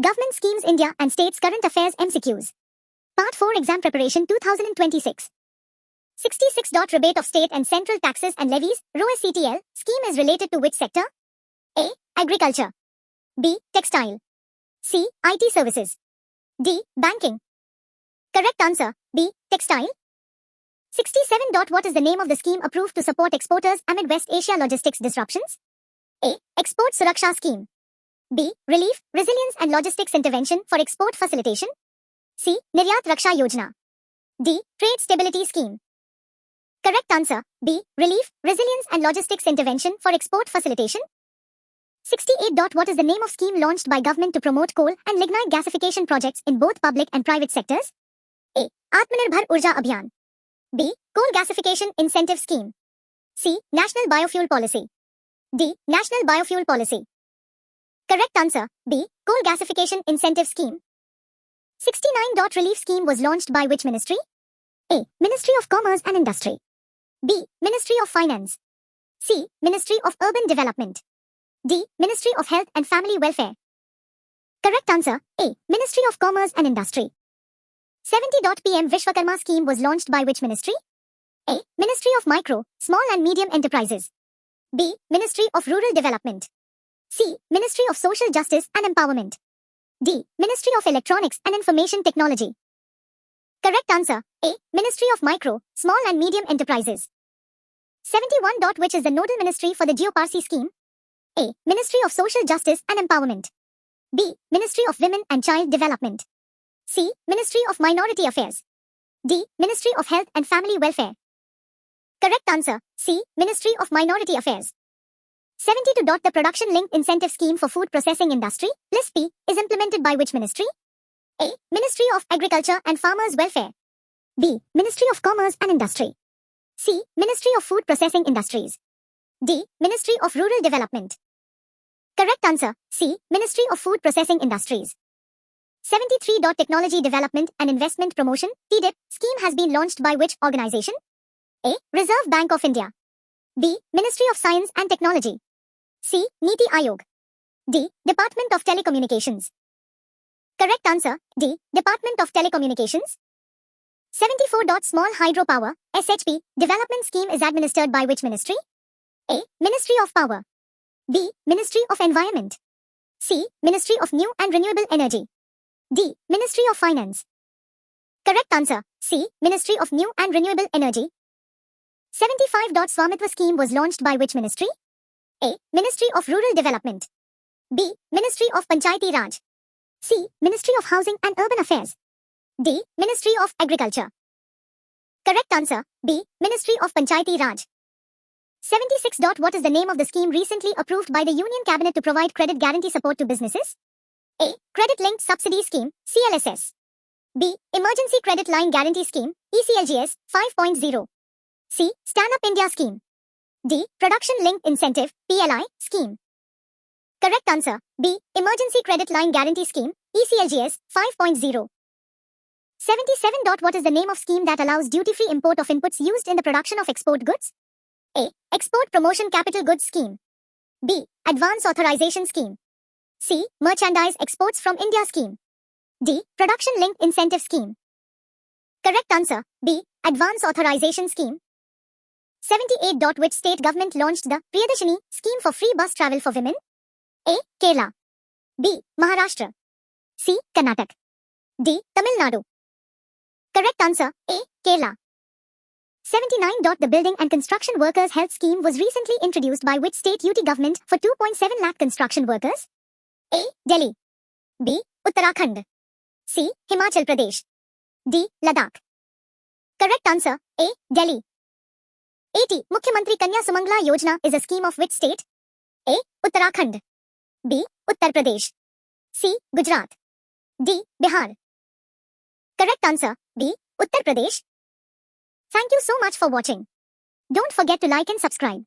Government Schemes India and States Current Affairs MCQs. Part 4 Exam Preparation 2026. 66. Rebate of state and central taxes and levies, RoSCTL, scheme is related to which sector? A. Agriculture. B. Textile. C. IT services. D. Banking. Correct answer, B. Textile. 67. What is the name of the scheme approved to support exporters amid West Asia logistics disruptions? A. Export Suraksha Scheme. B. Relief, Resilience and Logistics Intervention for Export Facilitation. C. Niryat Raksha Yojana. D. Trade Stability Scheme. Correct answer, B. Relief, Resilience and Logistics Intervention for Export Facilitation. 68. What is the name of scheme launched by government to promote coal and lignite gasification projects in both public and private sectors? A. Atmanirbhar Urja Abhiyan. B. Coal Gasification Incentive Scheme. C. National Biofuel Policy. D. National Biofuel Policy. Correct answer, B. Coal Gasification Incentive Scheme. 69. Relief scheme was launched by which ministry? A. Ministry of Commerce and Industry. B. Ministry of Finance. C. Ministry of Urban Development. D. Ministry of Health and Family Welfare. Correct answer, A. Ministry of Commerce and Industry. 70. PM Vishwakarma scheme was launched by which ministry? A. Ministry of Micro, Small and Medium Enterprises. B. Ministry of Rural Development. C. Ministry of Social Justice and Empowerment. D. Ministry of Electronics and Information Technology. Correct answer, A. Ministry of Micro, Small and Medium Enterprises. 71. Which is the nodal ministry for the Geoparsi scheme? A. Ministry of Social Justice and Empowerment. B. Ministry of Women and Child Development. C. Ministry of Minority Affairs. D. Ministry of Health and Family Welfare. Correct answer, C. Ministry of Minority Affairs. 72. The Production Linked Incentive Scheme for Food Processing Industry, LISP, is implemented by which ministry? A. Ministry of Agriculture and Farmers Welfare. B. Ministry of Commerce and Industry. C. Ministry of Food Processing Industries. D. Ministry of Rural Development. Correct answer, C. Ministry of Food Processing Industries. 73. Technology Development and Investment Promotion, TDIP, scheme has been launched by which organization? A. Reserve Bank of India. B. Ministry of Science and Technology. C. Niti Aayog. D. Department of Telecommunications. Correct answer, D. Department of Telecommunications. 74. Small Hydropower, SHP, development scheme is administered by which ministry? A. Ministry of Power. B. Ministry of Environment. C. Ministry of New and Renewable Energy. D. Ministry of Finance. Correct answer, C. Ministry of New and Renewable Energy. 75. Swamitva scheme was launched by which ministry? A. Ministry of Rural Development. B. Ministry of Panchayati Raj. C. Ministry of Housing and Urban Affairs. D. Ministry of Agriculture. Correct answer, B. Ministry of Panchayati Raj. 76. What is the name of the scheme recently approved by the Union Cabinet to provide credit guarantee support to businesses? A. Credit Linked Subsidy Scheme, CLSS. B. Emergency Credit Line Guarantee Scheme, ECLGS 5.0. C. Stand Up India Scheme. D. Production Linked Incentive, PLI, Scheme. Correct answer, B. Emergency Credit Line Guarantee Scheme, ECLGS 5.0. 77. What is the name of scheme that allows duty-free import of inputs used in the production of export goods? A. Export Promotion Capital Goods Scheme. B. Advance Authorization Scheme. C. Merchandise Exports from India Scheme. D. Production Linked Incentive Scheme. Correct answer, B. Advance Authorization Scheme. 78. Which state government launched the Priyadashini scheme for free bus travel for women? A. Kerala. B. Maharashtra. C. Karnataka. D. Tamil Nadu. Correct answer, A. Kerala. 79. The Building and Construction Workers Health Scheme was recently introduced by which state UT government for 2.7 lakh construction workers? A. Delhi. B. Uttarakhand. C. Himachal Pradesh. D. Ladakh. Correct answer, A. Delhi. 80. Mukhyamantri Kanya Sumangla Yojana is a scheme of which state? A. Uttarakhand. B. Uttar Pradesh. C. Gujarat. D. Bihar. Correct answer, B. Uttar Pradesh. Thank you so much for watching. Don't forget to like and subscribe.